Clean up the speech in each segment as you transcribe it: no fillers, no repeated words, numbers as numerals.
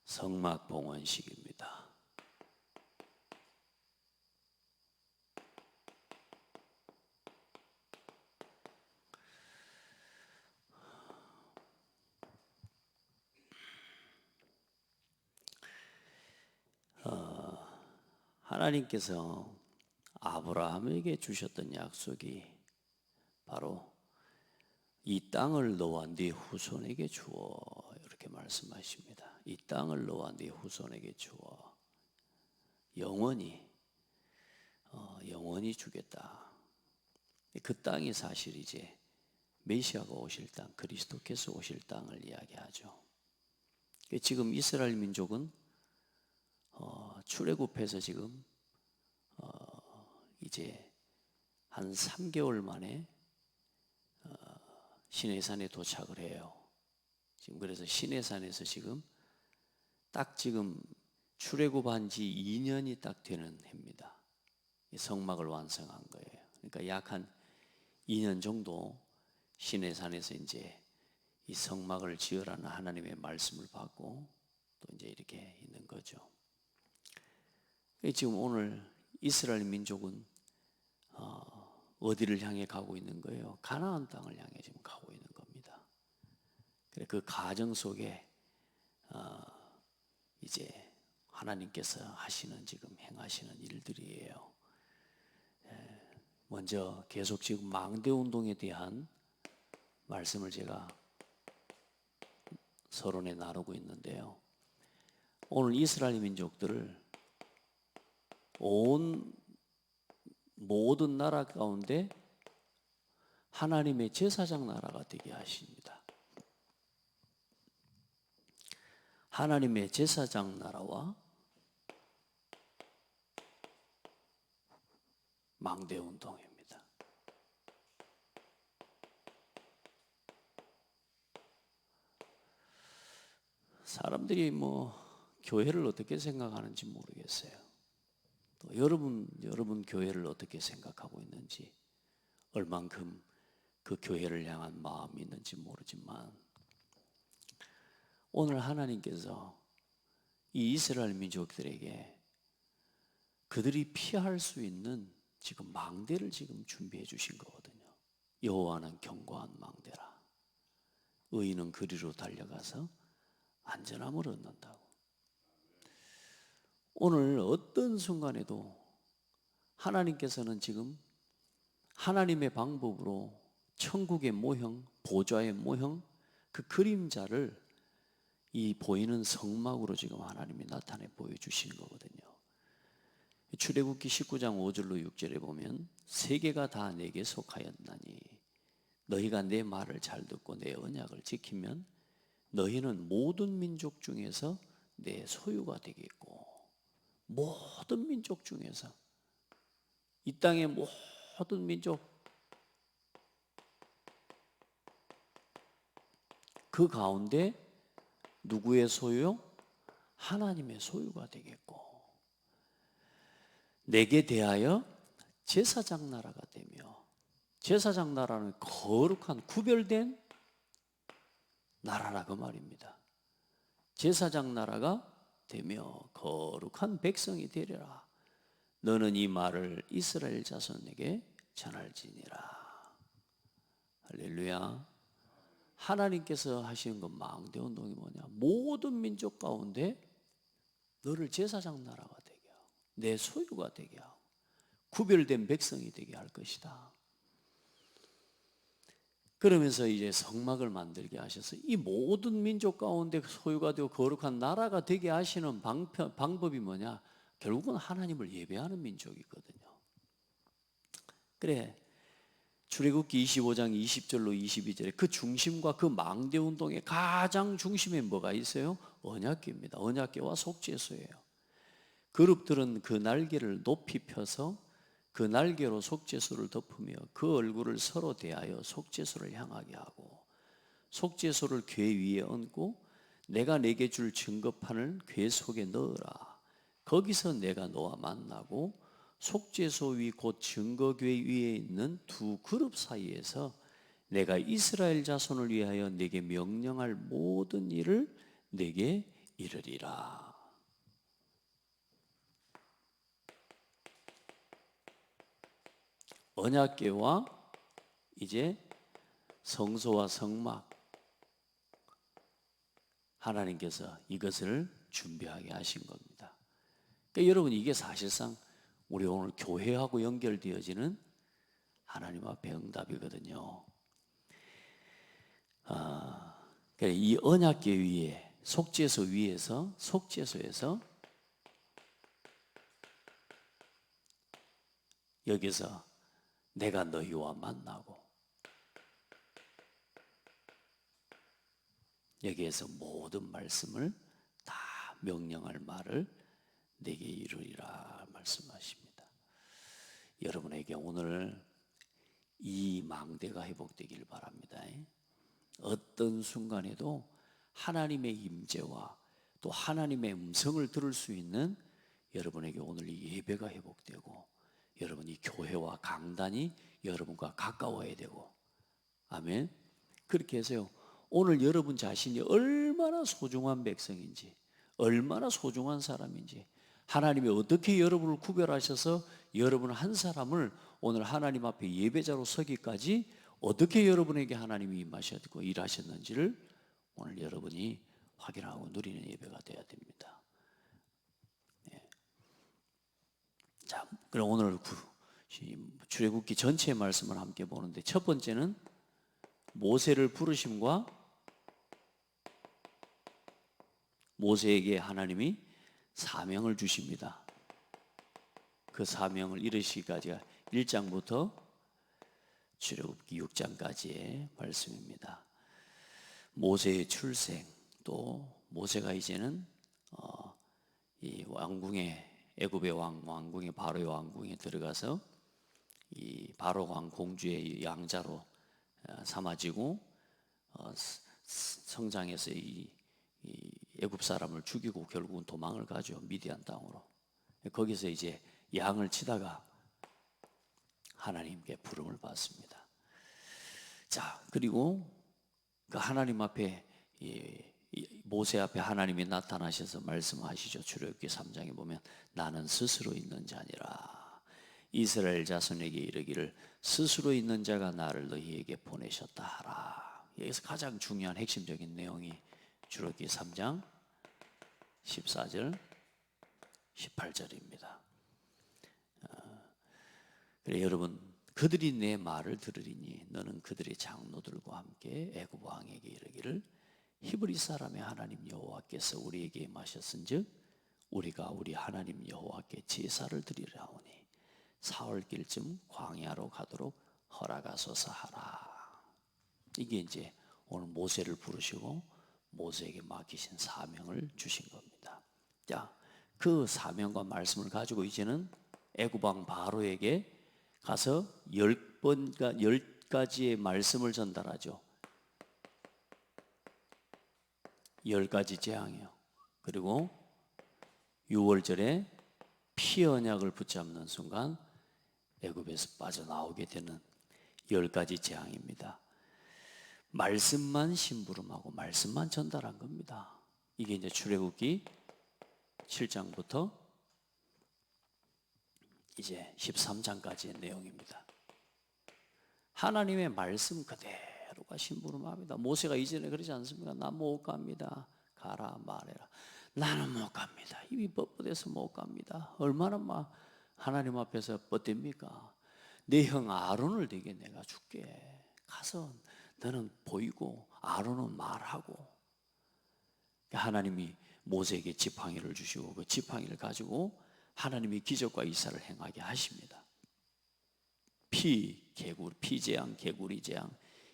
성막 봉헌식입니다. 하나님께서 아브라함에게 주셨던 약속이 바로 이 땅을 너와 네 후손에게 주어, 이렇게 말씀하십니다. 이 땅을 너와 네 후손에게 주어 영원히 주겠다. 그 땅이 사실 이제 메시아가 오실 땅, 그리스도께서 오실 땅을 이야기하죠. 지금 이스라엘 민족은 출애굽해서 지금 이제 한 3개월 만에 시내산에 도착을 해요. 지금 그래서 시내산에서 지금 출애굽한 지 2년이 딱 되는 해입니다. 성막을 완성한 거예요. 그러니까 약 한 2년 정도 시내산에서 이제 이 성막을 지으라는 하나님의 말씀을 받고 또 이제 이렇게 있는 거죠. 지금 오늘 이스라엘 민족은 어디를 향해 가고 있는 거예요? 가나안 땅을 향해 지금 가고 있는 겁니다. 그 가정 속에 이제 하나님께서 지금 행하시는 일들이에요. 먼저 계속 지금 망대 운동에 대한 말씀을 제가 서론에 나누고 있는데요. 오늘 이스라엘 민족들을 모든 나라 가운데 하나님의 제사장 나라가 되게 하십니다. 하나님의 제사장 나라와 망대 운동입니다. 사람들이 교회를 어떻게 생각하는지 모르겠어요. 또 여러분 교회를 어떻게 생각하고 있는지, 얼만큼 그 교회를 향한 마음이 있는지 모르지만, 오늘 하나님께서 이 이스라엘 민족들에게 그들이 피할 수 있는 지금 망대를 지금 준비해 주신 거거든요. 여호와는 견고한 망대라. 의인은 그리로 달려가서 안전함을 얻는다고. 오늘 어떤 순간에도 하나님께서는 지금 하나님의 방법으로 천국의 모형, 보좌의 모형, 그 그림자를 이 보이는 성막으로 지금 하나님이 나타내 보여주시는 거거든요. 출애굽기 19장 5절로 6절에 보면 세계가 다 내게 속하였나니 너희가 내 말을 잘 듣고 내 언약을 지키면 너희는 모든 민족 중에서 내 소유가 되겠고, 모든 민족 중에서, 이 땅의 모든 민족, 그 가운데 누구의 소유요? 하나님의 소유가 되겠고, 내게 대하여 제사장 나라가 되며, 제사장 나라는 거룩한 구별된 나라라 그 말입니다. 제사장 나라가 되며 거룩한 백성이 되리라. 너는 이 말을 이스라엘 자손에게 전할지니라. 할렐루야. 하나님께서 하시는 건 망대 운동이 뭐냐? 모든 민족 가운데 너를 제사장 나라가 되게 하고 내 소유가 되게 하고 구별된 백성이 되게 할 것이다. 그러면서 이제 성막을 만들게 하셔서 이 모든 민족 가운데 소유가 되고 거룩한 나라가 되게 하시는 방법이 뭐냐? 결국은 하나님을 예배하는 민족이거든요. 그래, 출애굽기 25장 20절로 22절에 그 중심과 그 망대 운동의 가장 중심에 뭐가 있어요? 언약궤입니다. 언약궤와 속죄소예요. 그룹들은 그 날개를 높이 펴서 그 날개로 속죄소를 덮으며 그 얼굴을 서로 대하여 속죄소를 향하게 하고, 속죄소를 궤 위에 얹고 내가 내게 줄 증거판을 궤 속에 넣으라. 거기서 내가 너와 만나고 속죄소 위 곧 증거궤 위에 있는 두 그룹 사이에서 내가 이스라엘 자손을 위하여 내게 명령할 모든 일을 내게 이르리라. 언약궤와 이제 성소와 성막, 하나님께서 이것을 준비하게 하신 겁니다. 그러니까 여러분, 이게 사실상 우리 오늘 교회하고 연결되어지는 하나님 앞에 응답이거든요. 그러니까 이 언약궤 위에, 속죄소 위에서, 속죄소에서 여기서 내가 너희와 만나고, 여기에서 모든 말씀을 다 명령할 말을 내게 이루리라 말씀하십니다. 여러분에게 오늘 이 망대가 회복되길 바랍니다. 어떤 순간에도 하나님의 임재와 또 하나님의 음성을 들을 수 있는 여러분에게 오늘 이 예배가 회복되고, 여러분이 교회와 강단이 여러분과 가까워야 되고, 아멘. 그렇게 해서요, 오늘 여러분 자신이 얼마나 소중한 백성인지, 얼마나 소중한 사람인지, 하나님이 어떻게 여러분을 구별하셔서 여러분 한 사람을 오늘 하나님 앞에 예배자로 서기까지 어떻게 여러분에게 하나님이 임하셨고 일하셨는지를 오늘 여러분이 확인하고 누리는 예배가 되어야 됩니다. 자, 그럼 오늘 출애굽기 전체의 말씀을 함께 보는데, 첫 번째는 모세를 부르심과 모세에게 하나님이 사명을 주십니다. 그 사명을 이루시기까지가 1장부터 출애굽기 6장까지의 말씀입니다. 모세의 출생, 또 모세가 이제는 이 왕궁에, 애굽의 왕궁에, 바로의 왕궁에 들어가서 이 바로 왕 공주의 양자로 삼아지고 성장해서 이 애굽 사람을 죽이고 결국은 도망을 가죠. 미디안 땅으로. 거기서 이제 양을 치다가 하나님께 부름을 받습니다. 자, 그리고 그 하나님 앞에, 모세 앞에 하나님이 나타나셔서 말씀하시죠. 출애굽기 3장에 보면 나는 스스로 있는 자니라. 이스라엘 자손에게 이르기를 스스로 있는 자가 나를 너희에게 보내셨다 하라. 여기서 가장 중요한 핵심적인 내용이 출애굽기 3장 14절 18절입니다. 그래, 여러분, 그들이 내 말을 들으리니 너는 그들의 장로들과 함께 애굽 왕에게 이르기를 히브리 사람의 하나님 여호와께서 우리에게 임하셨은즉 우리가 우리 하나님 여호와께 제사를 드리려 하오니 사흘길쯤 광야로 가도록 허락하소서 하라. 이게 이제 오늘 모세를 부르시고 모세에게 맡기신 사명을 주신 겁니다. 자, 그 사명과 말씀을 가지고 이제는 애굽 왕 바로에게 가서 10가지의 말씀을 전달하죠. 10가지 재앙이요. 그리고 6월절에 피 언약을 붙잡는 순간 애굽에서 빠져나오게 되는 10가지 재앙입니다. 말씀만 심부름하고 말씀만 전달한 겁니다. 이게 이제 출애굽기 7장부터 이제 13장까지의 내용입니다. 하나님의 말씀 그대로가 심부름합니다. 모세가 이전에 그러지 않습니까? 나 못 갑니다. 가라 말해라. 나는 못 갑니다. 입이 뻣뻣해서 못 갑니다. 얼마나 막 하나님 앞에서 뻗댑니까? 내 형 아론을 되게 내가 줄게. 가서 너는 보이고 아론은 말하고. 하나님이 모세에게 지팡이를 주시고 그 지팡이를 가지고 하나님이 기적과 이사를 행하게 하십니다. 피재앙, 개구리 재앙,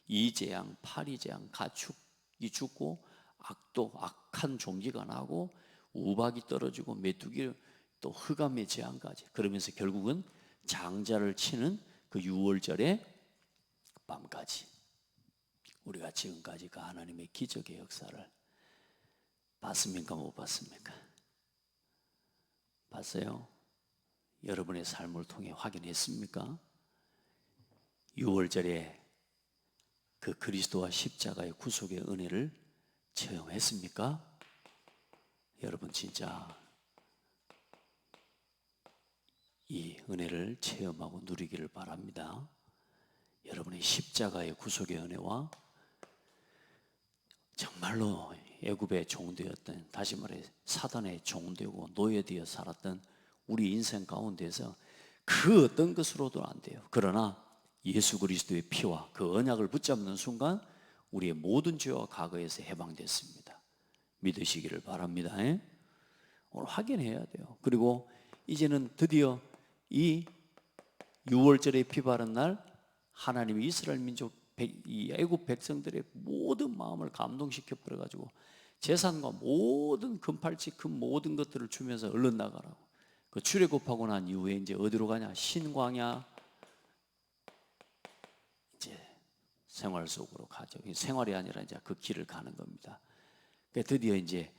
이재앙, 파리재앙, 가축이 죽고 악한 종기가 나고 우박이 떨어지고 메뚜기 또 흑암의 재앙까지. 그러면서 결국은 장자를 치는 그 6월절의 밤까지 우리가 지금까지 그 하나님의 기적의 역사를 봤습니까? 못 봤습니까? 봤어요? 여러분의 삶을 통해 확인했습니까? 6월절에 그 그리스도와 십자가의 구속의 은혜를 체험했습니까? 여러분 진짜 이 은혜를 체험하고 누리기를 바랍니다. 여러분의 십자가의 구속의 은혜와 정말로 애굽의 종되었던, 다시 말해 사단의 종되고 노예되어 살았던 우리 인생 가운데서 그 어떤 것으로도 안 돼요. 그러나 예수 그리스도의 피와 그 언약을 붙잡는 순간 우리의 모든 죄와 과거에서 해방됐습니다. 믿으시기를 바랍니다. 오늘 확인해야 돼요. 그리고 이제는 드디어 이 6월절에 피 바른 날 하나님이 이스라엘 민족 이 애굽 백성들의 모든 마음을 감동시켜 버려 가지고 재산과 모든 금팔찌 그 모든 것들을 주면서 얼른 나가라고. 그 출애굽하고 난 이후에 이제 어디로 가냐? 신광야 이제 생활 속으로 가죠. 생활이 아니라 이제 그 길을 가는 겁니다. 그러니까 드디어 이제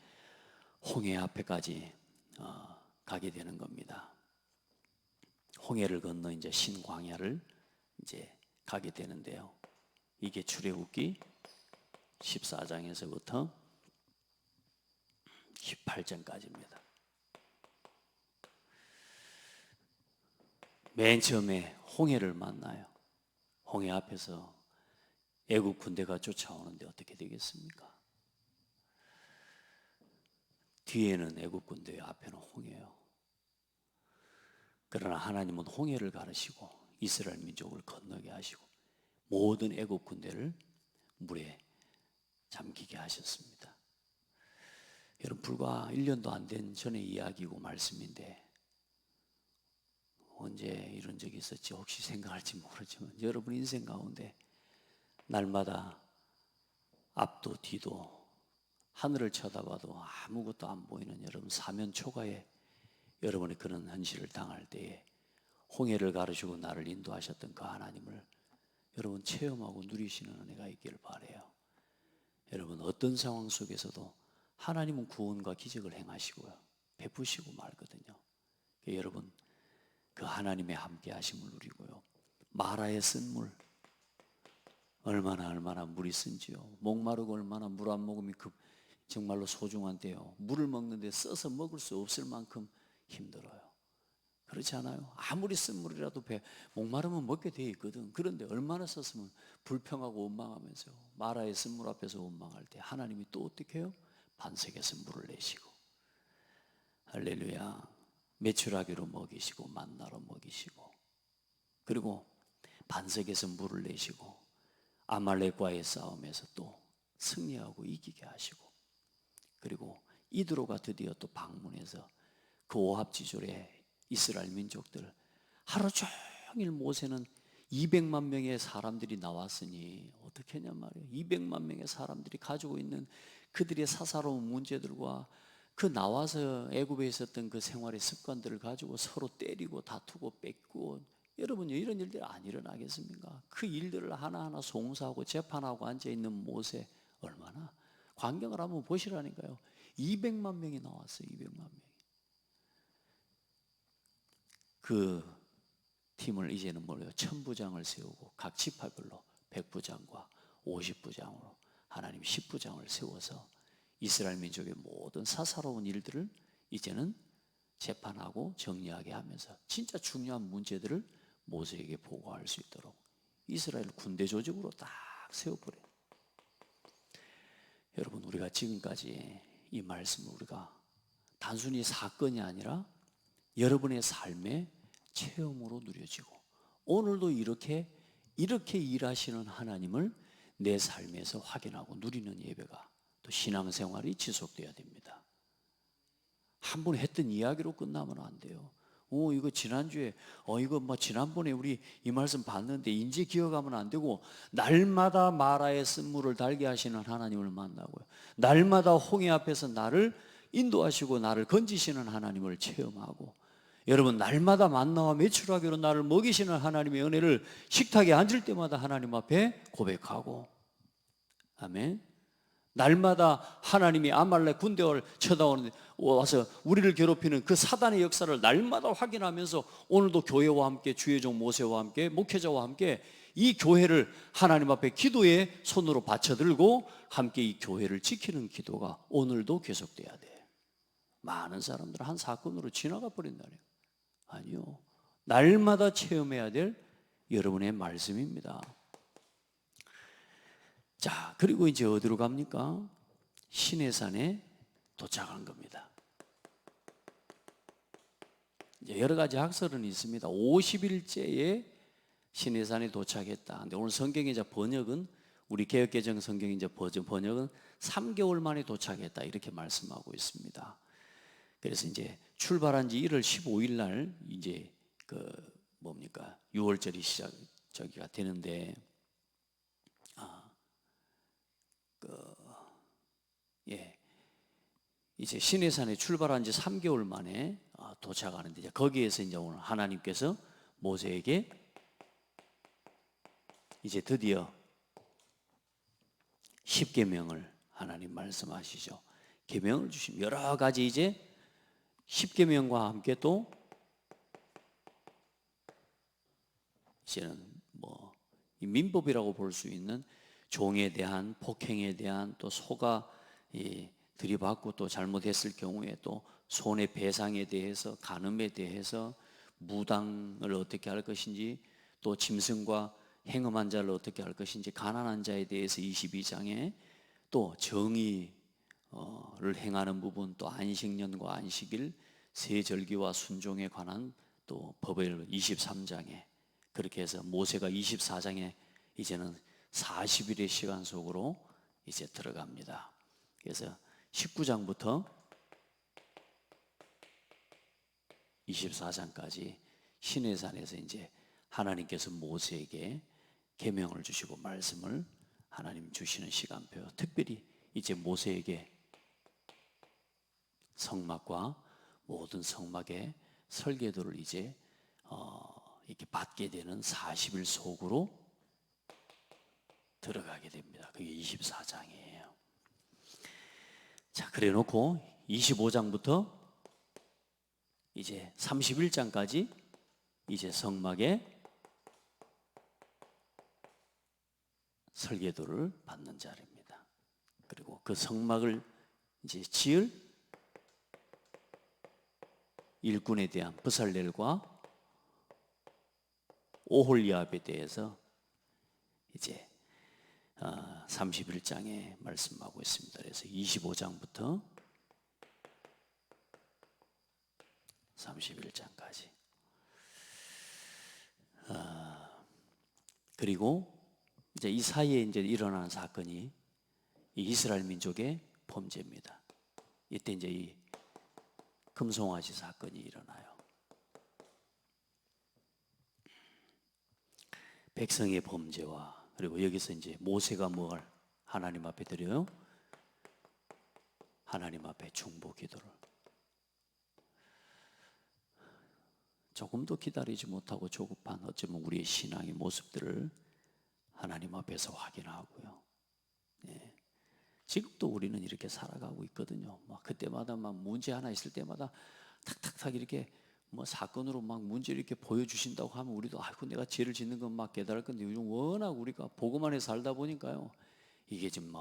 홍해 앞에까지 가게 되는 겁니다. 홍해를 건너 이제 신광야를 이제 가게 되는데요. 이게 출애굽기 14장에서부터 18장까지입니다. 맨 처음에 홍해를 만나요. 홍해 앞에서 애굽 군대가 쫓아오는데 어떻게 되겠습니까? 뒤에는 애굽 군대, 앞에는 홍해예요. 그러나 하나님은 홍해를 가르시고 이스라엘 민족을 건너게 하시고 모든 애굽 군대를 물에 잠기게 하셨습니다. 여러분, 불과 1년도 안 된 전의 이야기고 말씀인데 언제 이런 적이 있었지 혹시 생각할지 모르지만 여러분 인생 가운데 날마다 앞도 뒤도 하늘을 쳐다봐도 아무것도 안 보이는 여러분 사면 초가에 여러분이 그런 현실을 당할 때에 홍해를 가르시고 나를 인도하셨던 그 하나님을 여러분 체험하고 누리시는 은혜가 있기를 바라요. 여러분 어떤 상황 속에서도 하나님은 구원과 기적을 행하시고요 베푸시고 말거든요. 여러분 그 하나님의 함께 하심을 누리고요. 마라에 쓴 물 얼마나 물이 쓴지요. 목마르고 얼마나 물 안 먹으면 정말로 소중한데요. 물을 먹는데 써서 먹을 수 없을 만큼 힘들어요. 그렇지 않아요? 아무리 쓴 물이라도 목마르면 먹게 돼 있거든. 그런데 얼마나 썼으면 불평하고 원망하면서 마라의 쓴 물 앞에서 원망할 때 하나님이 또 어떻게 해요? 반석에서 물을 내시고 할렐루야. 메추라기로 먹이시고 만나로 먹이시고 그리고 반석에서 물을 내시고 아말렉과의 싸움에서 또 승리하고 이기게 하시고 그리고 이드로가 드디어 또 방문해서 그 오합지졸의 이스라엘 민족들 하루 종일 모세는 200만 명의 사람들이 나왔으니 어떻게 했냐 말이에요. 200만 명의 사람들이 가지고 있는 그들의 사사로운 문제들과 그 나와서 애굽에 있었던 그 생활의 습관들을 가지고 서로 때리고 다투고 뺏고 여러분 이런 일들이 안 일어나겠습니까? 그 일들을 하나하나 송사하고 재판하고 앉아있는 모세 얼마나 광경을 한번 보시라니까요. 200만 명이 나왔어요. 200만 명이. 그 팀을 이제는 뭐래요? 1000부장을 세우고 각 지파별로 100부장과 50부장으로 하나님 10부장을 세워서 이스라엘 민족의 모든 사사로운 일들을 이제는 재판하고 정리하게 하면서 진짜 중요한 문제들을 모세에게 보고할 수 있도록 이스라엘 군대 조직으로 딱 세워버려요. 여러분 우리가 지금까지 이 말씀을 우리가 단순히 사건이 아니라 여러분의 삶의 체험으로 누려지고 오늘도 이렇게 일하시는 하나님을 내 삶에서 확인하고 누리는 예배가 또 신앙생활이 지속돼야 됩니다. 한 번 했던 이야기로 끝나면 안 돼요. 이거 지난주에 이거 뭐 지난번에 우리 이 말씀 봤는데 인지 기억하면 안 되고 날마다 마라의 쓴물을 달게 하시는 하나님을 만나고요. 날마다 홍해 앞에서 나를 인도하시고 나를 건지시는 하나님을 체험하고 여러분 날마다 만나와 메추라기로 나를 먹이시는 하나님의 은혜를 식탁에 앉을 때마다 하나님 앞에 고백하고 아멘. 날마다 하나님이 아말렉 군대를 쳐다오는데 와서 우리를 괴롭히는 그 사단의 역사를 날마다 확인하면서 오늘도 교회와 함께 주의 종 모세와 함께 목회자와 함께 이 교회를 하나님 앞에 기도의 손으로 받쳐들고 함께 이 교회를 지키는 기도가 오늘도 계속돼야 돼. 많은 사람들은 한 사건으로 지나가 버린다네요. 아니요. 날마다 체험해야 될 여러분의 말씀입니다. 자, 그리고 이제 어디로 갑니까? 시내산에 도착한 겁니다. 이제 여러 가지 학설은 있습니다. 50일째에 시내산에 도착했다. 근데 오늘 성경의 번역은, 우리 개역개정 성경 이제 번역은 3개월 만에 도착했다 이렇게 말씀하고 있습니다. 그래서 이제 출발한 지 1월 15일 날 이제 뭡니까? 6월절이 저기가 되는데, 이제 시내산에 출발한 지 3개월 만에 도착하는데, 이제 거기에서 이제 오늘 하나님께서 모세에게 이제 드디어 10계명을 하나님 말씀하시죠. 계명을 주시면 여러 가지 이제 10계명과 함께 또 이제는 이 민법이라고 볼 수 있는 종에 대한, 폭행에 대한, 또 소가 들이받고 또 잘못했을 경우에 또 손해 배상에 대해서, 간음에 대해서, 무당을 어떻게 할 것인지, 또 짐승과 행음한 자를 어떻게 할 것인지, 가난한 자에 대해서 22장에 또 정의를 행하는 부분, 또 안식년과 안식일, 세절기와 순종에 관한 또 법을 23장에, 그렇게 해서 모세가 24장에 이제는 40일의 시간 속으로 이제 들어갑니다. 그래서 19장부터 24장까지 시내산에서 이제 하나님께서 모세에게 계명을 주시고 말씀을 하나님 주시는 시간표, 특별히 이제 모세에게 성막과 모든 성막의 설계도를 이제 이렇게 받게 되는 40일 속으로 들어가게 됩니다. 그게 24장이에요. 자, 그래 놓고 25장부터 이제 31장까지 이제 성막의 설계도를 받는 자리입니다. 그리고 그 성막을 이제 지을 일꾼에 대한 브살렐과 오홀리압에 대해서 이제 31장에 말씀하고 있습니다. 그래서 25장부터 31장까지. 그리고 이제 이 사이에 이제 일어나는 사건이 이 이스라엘 민족의 범죄입니다. 이때 이제 이 금송아지 사건이 일어나요. 백성의 범죄와, 그리고 여기서 이제 모세가 뭘 하나님 앞에 드려요? 하나님 앞에 중보 기도를. 조금도 기다리지 못하고 조급한 어쩌면 우리의 신앙의 모습들을 하나님 앞에서 확인하고요. 네. 지금도 우리는 이렇게 살아가고 있거든요. 막 그때마다 막 문제 하나 있을 때마다 탁탁탁 이렇게 사건으로 막 문제를 이렇게 보여주신다고 하면 우리도 아이고 내가 죄를 짓는 건 막 깨달을 건데, 요즘 워낙 우리가 복음 안에 살다 보니까요, 이게 지금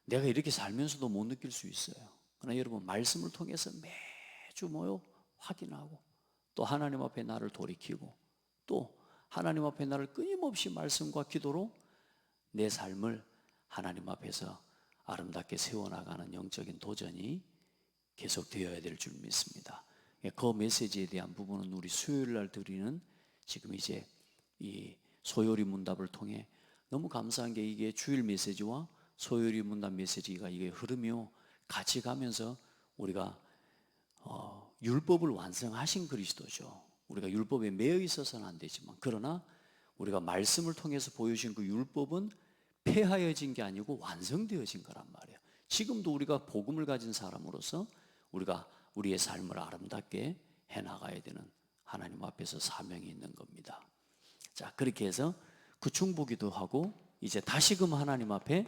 내가 이렇게 살면서도 못 느낄 수 있어요. 그러나 여러분, 말씀을 통해서 매주 확인하고, 또 하나님 앞에 나를 돌이키고, 또 하나님 앞에 나를 끊임없이 말씀과 기도로 내 삶을 하나님 앞에서 아름답게 세워나가는 영적인 도전이 계속되어야 될 줄 믿습니다. 그 메시지에 대한 부분은 우리 수요일 날 드리는 지금 이제 이 소요리 문답을 통해 너무 감사한 게, 이게 주일 메시지와 소요리 문답 메시지가 이게 흐르며 같이 가면서 우리가 율법을 완성하신 그리스도죠. 우리가 율법에 매여 있어서는 안 되지만, 그러나 우리가 말씀을 통해서 보여주신 그 율법은 폐하여진 게 아니고 완성되어진 거란 말이에요. 지금도 우리가 복음을 가진 사람으로서 우리가 우리의 삶을 아름답게 해나가야 되는 하나님 앞에서 사명이 있는 겁니다. 자, 그렇게 해서 그 중보기도 하고 이제 다시금 하나님 앞에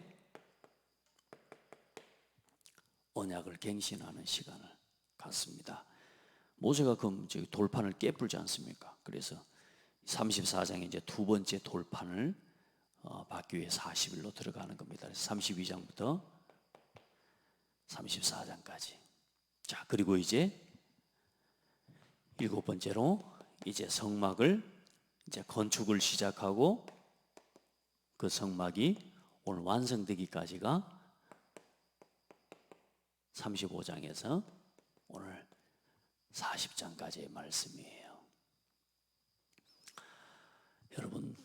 언약을 갱신하는 시간을 갖습니다. 모세가 그럼 돌판을 깨풀지 않습니까? 그래서 34장에 이제 두 번째 돌판을 받기 위해 40일로 들어가는 겁니다. 그래서 32장부터 34장까지. 자, 그리고 이제 일곱 번째로 이제 성막을 이제 건축을 시작하고 그 성막이 오늘 완성되기까지가 35장에서 오늘 40장까지의 말씀이에요. 여러분,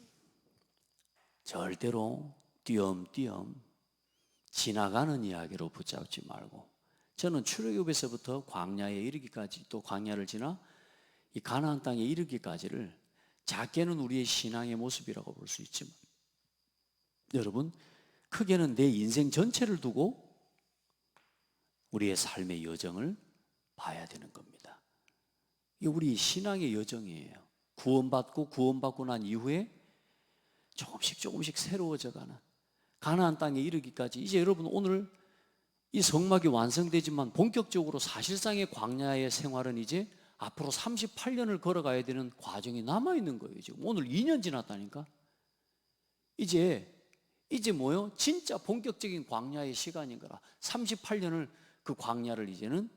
절대로 띄엄띄엄 지나가는 이야기로 붙잡지 말고, 저는 출애굽에서부터 광야에 이르기까지, 또 광야를 지나 이 가나안 땅에 이르기까지를 작게는 우리의 신앙의 모습이라고 볼 수 있지만, 여러분, 크게는 내 인생 전체를 두고 우리의 삶의 여정을 봐야 되는 겁니다. 이게 우리 신앙의 여정이에요. 구원받고 난 이후에 조금씩 새로워져가는 가나안 땅에 이르기까지, 이제 여러분 오늘 이 성막이 완성되지만 본격적으로 사실상의 광야의 생활은 이제 앞으로 38년을 걸어가야 되는 과정이 남아있는 거예요. 지금 오늘 2년 지났다니까. 이제 뭐요? 진짜 본격적인 광야의 시간인 거라. 38년을 그 광야를 이제는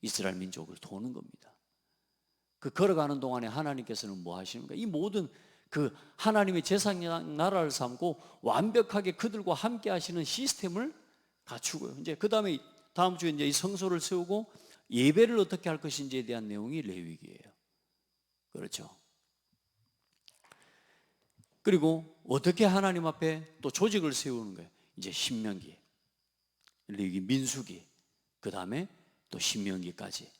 이스라엘 민족을 도는 겁니다. 그 걸어가는 동안에 하나님께서는 뭐 하시는가? 이 모든 그 하나님의 제사장 나라를 삼고 완벽하게 그들과 함께 하시는 시스템을 갖추고요. 이제 그 다음에 다음 주에 이제 이 성소를 세우고 예배를 어떻게 할 것인지에 대한 내용이 레위기예요. 그렇죠. 그리고 어떻게 하나님 앞에 또 조직을 세우는 거예요. 이제 신명기, 레위기, 민수기, 그 다음에 또 신명기까지,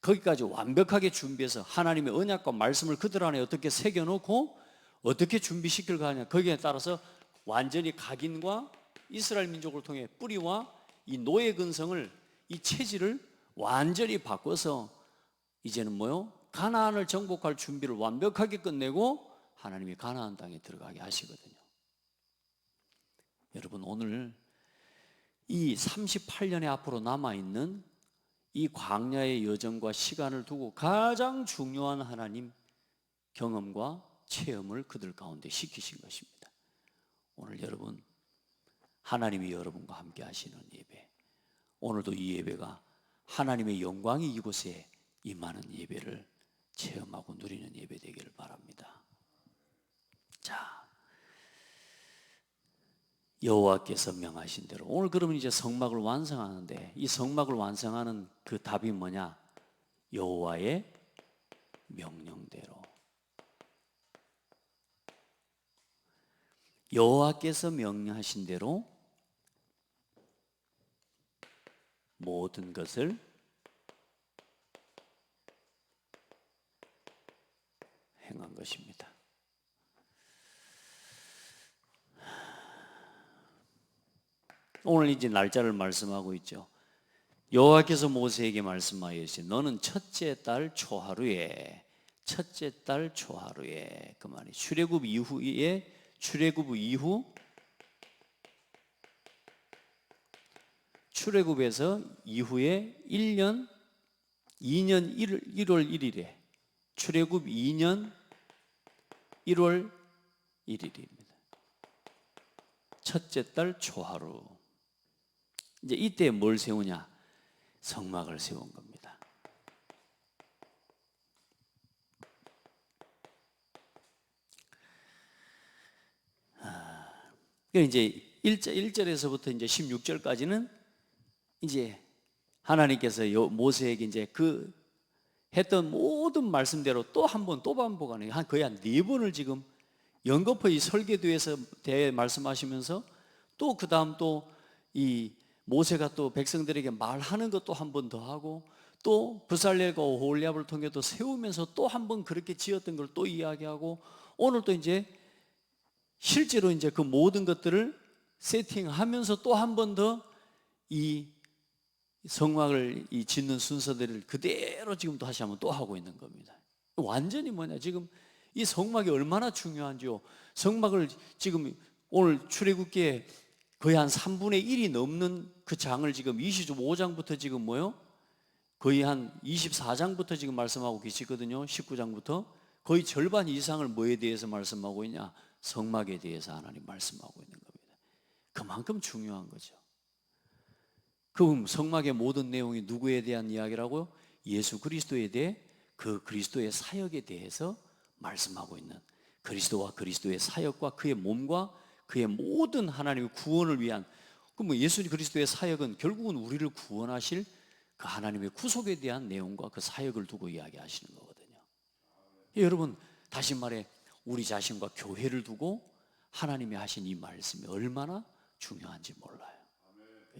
거기까지 완벽하게 준비해서 하나님의 언약과 말씀을 그들 안에 어떻게 새겨놓고 어떻게 준비시킬 거냐, 거기에 따라서 완전히 각인과 이스라엘 민족을 통해 뿌리와 이 노예 근성을, 이 체질을 완전히 바꿔서 이제는 뭐요? 가나안을 정복할 준비를 완벽하게 끝내고 하나님이 가나안 땅에 들어가게 하시거든요. 여러분, 오늘 이 38년의 앞으로 남아있는 이 광야의 여정과 시간을 두고 가장 중요한 하나님 경험과 체험을 그들 가운데 시키신 것입니다. 오늘 여러분, 하나님이 여러분과 함께 하시는 예배, 오늘도 이 예배가 하나님의 영광이 이곳에 임하는 예배를 체험하고 누리는 예배 되기를 바랍니다. 자, 여호와께서 명하신 대로, 오늘 그러면 이제 성막을 완성하는데, 이 성막을 완성하는 그 답이 뭐냐? 여호와의 명령대로. 여호와께서 명령하신 대로 모든 것을 행한 것입니다. 오늘 이제 날짜를 말씀하고 있죠. 여호와께서 모세에게 말씀하였으니 너는 첫째 달 초하루에 그 말이 출애굽 출애굽에서 이후에 2년 1월 1일에 출애굽 2년 1월 1일입니다. 첫째 달 초하루. 이제 이때 뭘 세우냐? 성막을 세운 겁니다. 이제 1절에서부터 이제 16절까지는 이제 하나님께서 모세에게 이제 그 했던 모든 말씀대로 또 반복하는, 거의 한 4번을 지금 연거푸 이 설계도에서 대해 말씀하시면서, 또 그 다음 또 이 모세가 또 백성들에게 말하는 것도 한 번 더 하고, 또 브살렐과 오홀리압을 통해 또 세우면서 또 한 번 그렇게 지었던 걸 또 이야기하고, 오늘 또 이제 실제로 이제 그 모든 것들을 세팅하면서 또 한 번 더 이 성막을 이 짓는 순서들을 그대로 지금 또 다시 한번 또 하고 있는 겁니다. 완전히 뭐냐, 지금 이 성막이 얼마나 중요한지요. 성막을 지금 오늘 출애굽기에 거의 한 3분의 1이 넘는 그 장을 지금 25장부터 지금 뭐요? 거의 한 24장부터 지금 말씀하고 계시거든요. 19장부터 거의 절반 이상을 뭐에 대해서 말씀하고 있냐? 성막에 대해서 하나님 말씀하고 있는 겁니다. 그만큼 중요한 거죠. 그럼 성막의 모든 내용이 누구에 대한 이야기라고요? 예수 그리스도에 대해 그 그리스도의 사역에 대해서 말씀하고 있는 그리스도와 그리스도의 사역과 그의 몸과 그의 모든 하나님의 구원을 위한 그럼 뭐 예수 그리스도의 사역은 결국은 우리를 구원하실 그 하나님의 구속에 대한 내용과 그 사역을 두고 이야기하시는 거거든요. 여러분 다시 말해 우리 자신과 교회를 두고 하나님이 하신 이 말씀이 얼마나 중요한지 몰라요.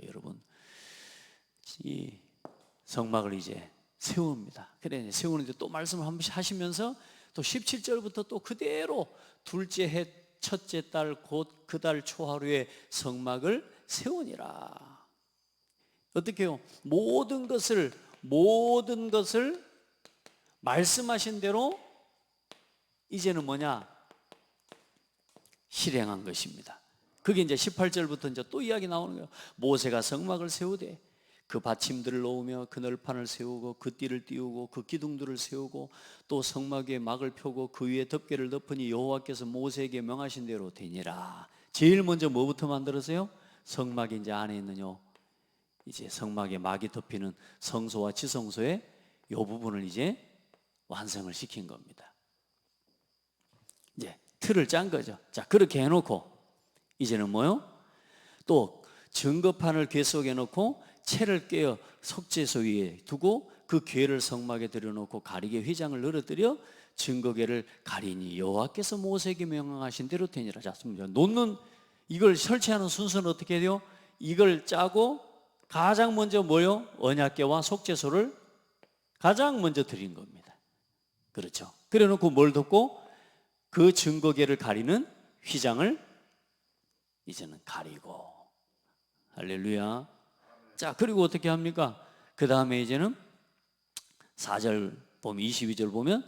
여러분 이 성막을 이제 세웁니다. 그래 세우는데 또 말씀을 한 번씩 하시면서 또 17절부터 또 그대로 둘째 해 첫째 달 곧 그 달 초하루에 성막을 세우니라. 어떻게 해요? 모든 것을 말씀하신 대로 이제는 뭐냐? 실행한 것입니다. 그게 이제 18절부터 이제 또 이야기 나오는 거예요. 모세가 성막을 세우되 그 받침들을 놓으며 그 널판을 세우고 그 띠를 띄우고 그 기둥들을 세우고 또 성막 위에 막을 펴고 그 위에 덮개를 덮으니 여호와께서 모세에게 명하신 대로 되니라. 제일 먼저 뭐부터 만들었어요? 성막이 이제 안에 있는 이제 성막에 막이 덮이는 성소와 지성소의 요 부분을 이제 완성을 시킨 겁니다. 이제 틀을 짠 거죠. 자, 그렇게 해놓고 이제는 뭐요? 또 증거판을 궤 속에 넣고 채를 깨어 속죄소 위에 두고 그 궤를 성막에 들여놓고 가리개 휘장을 늘어뜨려 증거궤를 가리니 여호와께서 모세에게 명령하신 대로 되니라. 자, 놓는 이걸 설치하는 순서는 어떻게 돼요? 이걸 짜고 가장 먼저 뭐요? 언약궤와 속죄소를 가장 먼저 드린 겁니다. 그렇죠? 그래놓고 뭘 덮고 그 증거궤를 가리는 휘장을 이제는 가리고 할렐루야. 자, 그리고 어떻게 합니까? 그 다음에 이제는 4절 보면 22절 보면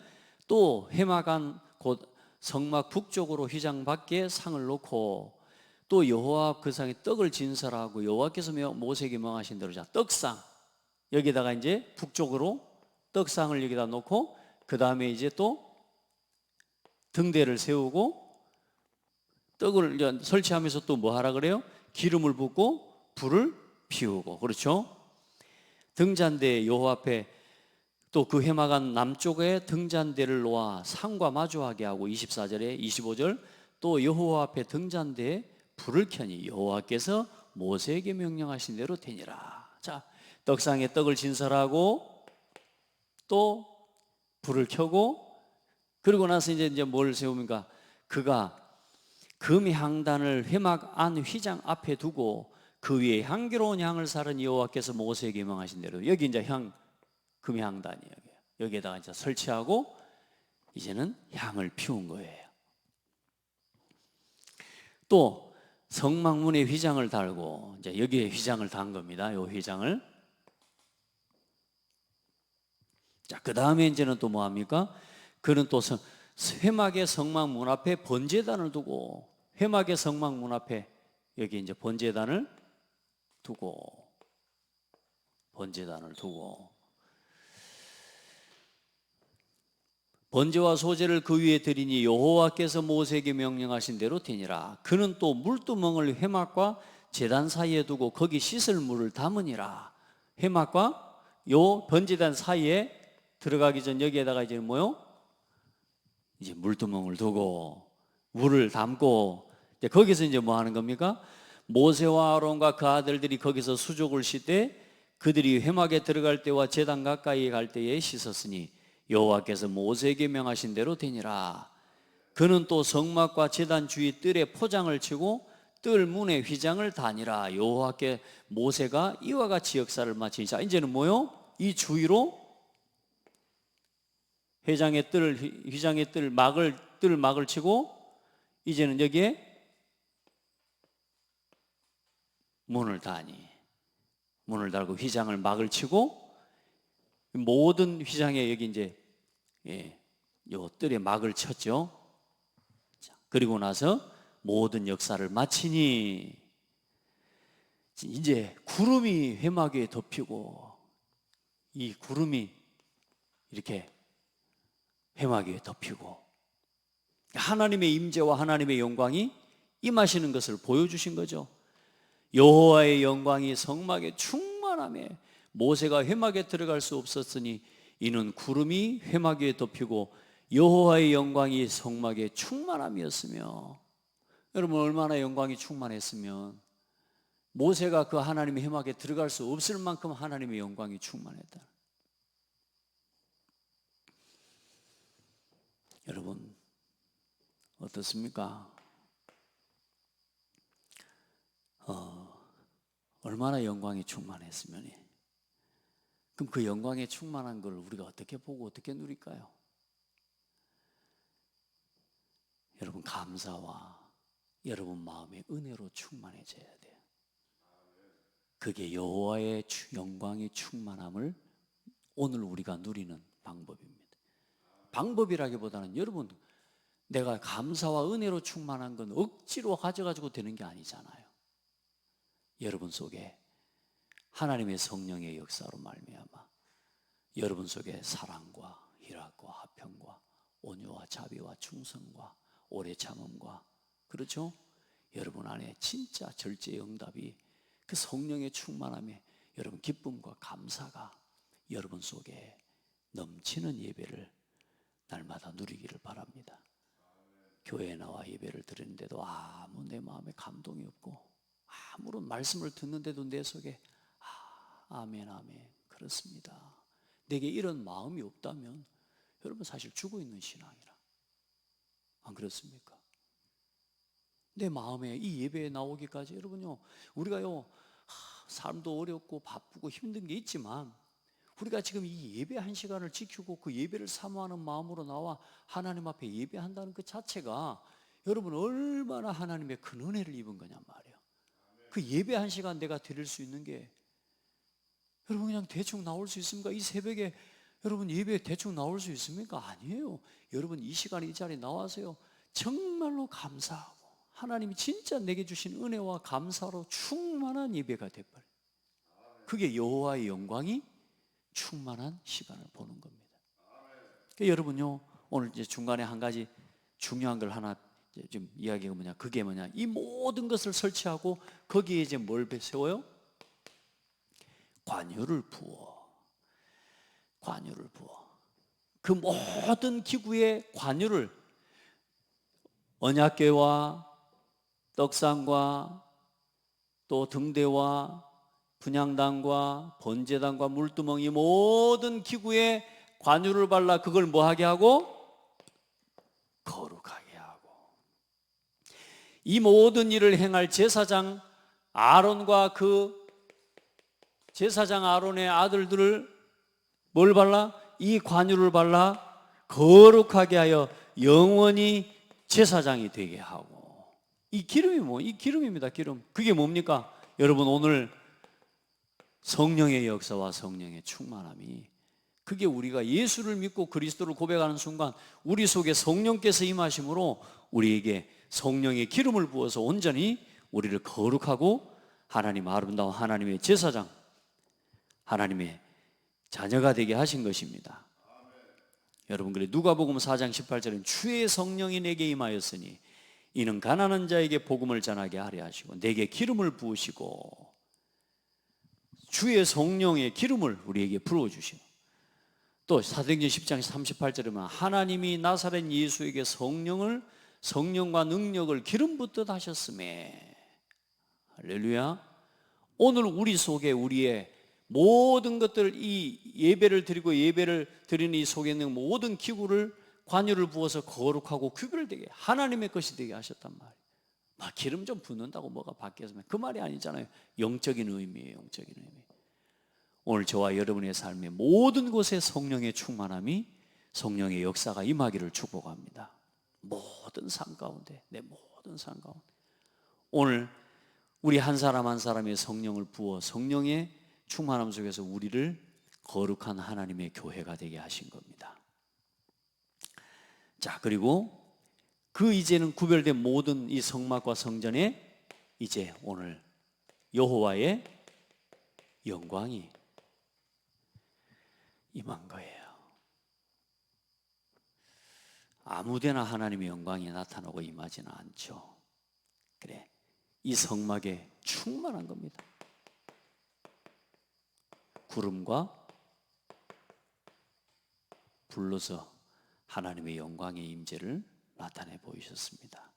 또 회막안 곧 성막 북쪽으로 휘장 밖에 상을 놓고 또 여호와 앞 그 상에 떡을 진설하고 여호와께서 모세에게 명하신 대로 자 떡상 여기다가 이제 북쪽으로 떡상을 여기다 놓고 그 다음에 이제 또 등대를 세우고 떡을 이제 설치하면서 또 뭐 하라 그래요? 기름을 붓고 불을 피우고 그렇죠? 등잔대 여호와 앞에 또 그 회막안 남쪽에 등잔대를 놓아 상과 마주하게 하고 24절에 25절 또 여호와 앞에 등잔대에 불을 켜니 여호와께서 모세에게 명령하신 대로 되니라. 자, 떡상에 떡을 진설하고 또 불을 켜고 그리고 나서 이제 뭘 세웁니까? 그가 금향단을 회막 안 휘장 앞에 두고 그 위에 향기로운 향을 사른 여호와께서 모세에게 명하신 대로 여기 이제 금향단이에요. 여기에다가 이제 설치하고 이제는 향을 피운 거예요. 또 성막문에 휘장을 달고 이제 여기에 휘장을 단 겁니다. 요 휘장을. 자, 그 다음에 이제는 또 뭐 합니까? 그는 또 회막의 성막 문 앞에 번제단을 두고 회막의 성막 문 앞에 여기 이제 번제단을 두고 번제와 소제를 그 위에 드리니 여호와께서 모세에게 명령하신 대로 되니라. 그는 또 물두멍을 회막과 제단 사이에 두고 거기 씻을 물을 담으니라. 회막과 요 번제단 사이에 들어가기 전 여기에다가 이제 뭐요? 이제 물두멍을 두고 물을 담고 이제 거기서 이제 뭐 하는 겁니까? 모세와 아론과 그 아들들이 거기서 수족을 씻되 그들이 회막에 들어갈 때와 제단 가까이 갈 때에 씻었으니 여호와께서 모세에게 명하신 대로 되니라. 그는 또 성막과 제단 주위 뜰에 포장을 치고 뜰 문에 휘장을 다니라. 여호와께 모세가 이와 같이 역사를 마치니 자 이제는 뭐요? 이 주위로 휘장의 뜰 막을 치고 이제는 여기에 문을 달고 휘장을 막을 치고 모든 휘장에 여기 이제 요 뜰에 막을 쳤죠. 자, 그리고 나서 모든 역사를 마치니 이제 구름이 회막 위에 덮이고 이 구름이 이렇게 회막 위에 덮이고 하나님의 임재와 하나님의 영광이 임하시는 것을 보여주신 거죠. 여호와의 영광이 성막에 충만히 충만함에 모세가 회막에 들어갈 수 없었으니 이는 구름이 회막 위에 덮이고 여호와의 영광이 성막에 충만함이었으며, 여러분 얼마나 영광이 충만했으면 모세가 그 하나님의 회막에 들어갈 수 없을 만큼 하나님의 영광이 충만했다. 여러분 어떻습니까? 얼마나 영광이 충만했으면, 그럼 그 영광에 충만한 걸 우리가 어떻게 보고 어떻게 누릴까요? 여러분 감사와 여러분 마음의 은혜로 충만해져야 돼요. 그게 여호와의 영광의 충만함을 오늘 우리가 누리는 방법입니다. 방법이라기보다는 여러분, 내가 감사와 은혜로 충만한 건 억지로 가져가지고 되는 게 아니잖아요. 여러분 속에 하나님의 성령의 역사로 말미암아 여러분 속에 사랑과 희락과 화평과 온유와 자비와 충성과 오래 참음과, 그렇죠? 여러분 안에 진짜 절제의 응답이, 그 성령의 충만함에 여러분 기쁨과 감사가 여러분 속에 넘치는 예배를 날마다 누리기를 바랍니다. 교회에 나와 예배를 드리는데도 아무 내 마음에 감동이 없고, 아무런 말씀을 듣는데도 내 속에 아멘 아멘 그렇습니다, 내게 이런 마음이 없다면 여러분 사실 죽어 있는 신앙이라. 안 그렇습니까? 내 마음에 이 예배에 나오기까지, 여러분요, 우리가요 삶도 어렵고 바쁘고 힘든 게 있지만 우리가 지금 이 예배 한 시간을 지키고 그 예배를 사모하는 마음으로 나와 하나님 앞에 예배한다는 그 자체가 여러분 얼마나 하나님의 큰 은혜를 입은 거냔 말이에요. 그 예배 한 시간 내가 드릴 수 있는 게, 여러분 그냥 대충 나올 수 있습니까? 이 새벽에 여러분 예배 대충 나올 수 있습니까? 아니에요. 여러분 이 시간에 이 자리에 나와서요 정말로 감사하고 하나님이 진짜 내게 주신 은혜와 감사로 충만한 예배가 돼버려요. 그게 여호와의 영광이 충만한 시간을 보는 겁니다. 그러니까 여러분요, 오늘 이제 중간에 한 가지 중요한 걸 하나 좀 이야기가 뭐냐, 그게 뭐냐, 이 모든 것을 설치하고 거기에 이제 뭘 세워요? 관유를 부어. 관유를 부어. 그 모든 기구의 관유를 언약궤와 떡상과 또 등대와 분향단과 번제단과 물두멍이 모든 기구에 관유를 발라 그걸 뭐하게 하고? 거룩하게 하고. 이 모든 일을 행할 제사장 아론과 그 제사장 아론의 아들들을 뭘 발라? 이 관유를 발라 거룩하게 하여 영원히 제사장이 되게 하고. 이 기름이 이 기름입니다. 기름. 그게 뭡니까? 여러분 오늘 성령의 역사와 성령의 충만함이, 그게 우리가 예수를 믿고 그리스도를 고백하는 순간 우리 속에 성령께서 임하심으로 우리에게 성령의 기름을 부어서 온전히 우리를 거룩하고 하나님 아름다운 하나님의 제사장, 하나님의 자녀가 되게 하신 것입니다. 여러분, 그래 누가복음 4장 18절은 주의 성령이 내게 임하였으니 이는 가난한 자에게 복음을 전하게 하려 하시고 내게 기름을 부으시고, 주의 성령의 기름을 우리에게 부어주시고, 또 사도행전 10장 38절에 보면 하나님이 나사렛 예수에게 성령과 능력을 기름 붓듯 하셨음에, 할렐루야. 오늘 우리 속에 우리의 모든 것들, 이 예배를 드리고 예배를 드리는 이 속에 있는 모든 기구를 관유를 부어서 거룩하고 구별되게 하나님의 것이 되게 하셨단 말이에요. 막 기름 좀 붓는다고 뭐가 바뀌었으면 그 말이 아니잖아요. 영적인 의미예요. 영적인 의미. 오늘 저와 여러분의 삶의 모든 곳에 성령의 충만함이, 성령의 역사가 임하기를 축복합니다. 모든 삶 가운데, 내 모든 삶 가운데 오늘 우리 한 사람 한 사람의 성령을 부어 성령의 충만함 속에서 우리를 거룩한 하나님의 교회가 되게 하신 겁니다. 자, 그리고 그 이제는 구별된 모든 이 성막과 성전에 이제 오늘 여호와의 영광이 임한 거예요. 아무데나 하나님의 영광이 나타나고 임하지는 않죠. 그래, 이 성막에 충만한 겁니다. 구름과 불러서 하나님의 영광의 임재를 나타내 보이셨습니다.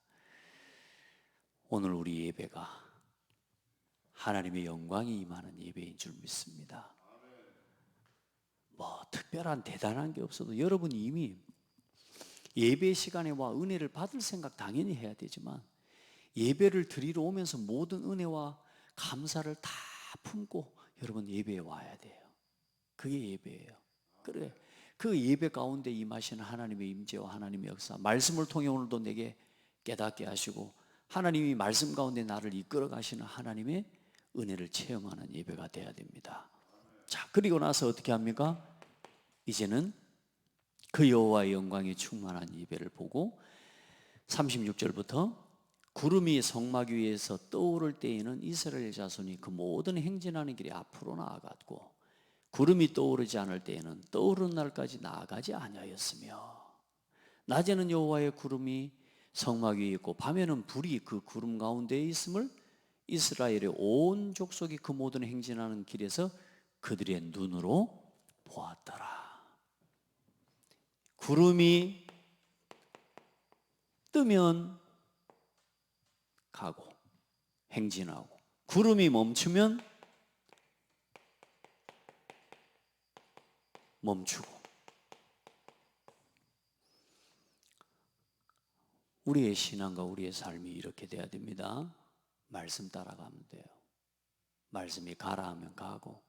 오늘 우리 예배가 하나님의 영광이 임하는 예배인 줄 믿습니다. 뭐 특별한 대단한 게 없어도 여러분이 이미 예배 시간에 와 은혜를 받을 생각 당연히 해야 되지만 예배를 드리러 오면서 모든 은혜와 감사를 다 품고 여러분 예배에 와야 돼요. 그게 예배예요. 그래, 그 예배 가운데 임하시는 하나님의 임재와 하나님의 역사, 말씀을 통해 오늘도 내게 깨닫게 하시고 하나님이 말씀 가운데 나를 이끌어 가시는 하나님의 은혜를 체험하는 예배가 돼야 됩니다. 자, 그리고 나서 어떻게 합니까? 이제는 그 여호와의 영광이 충만한 예배를 보고 36절부터 구름이 성막 위에서 떠오를 때에는 이스라엘 자손이 그 모든 행진하는 길에 앞으로 나아갔고 구름이 떠오르지 않을 때에는 떠오르는 날까지 나아가지 아니하였으며 낮에는 여호와의 구름이 성막 위에 있고 밤에는 불이 그 구름 가운데에 있음을 이스라엘의 온 족속이 그 모든 행진하는 길에서 그들의 눈으로 보았더라. 구름이 뜨면 가고 행진하고 구름이 멈추면 멈추고. 우리의 신앙과 우리의 삶이 이렇게 돼야 됩니다. 말씀 따라가면 돼요. 말씀이 가라 하면 가고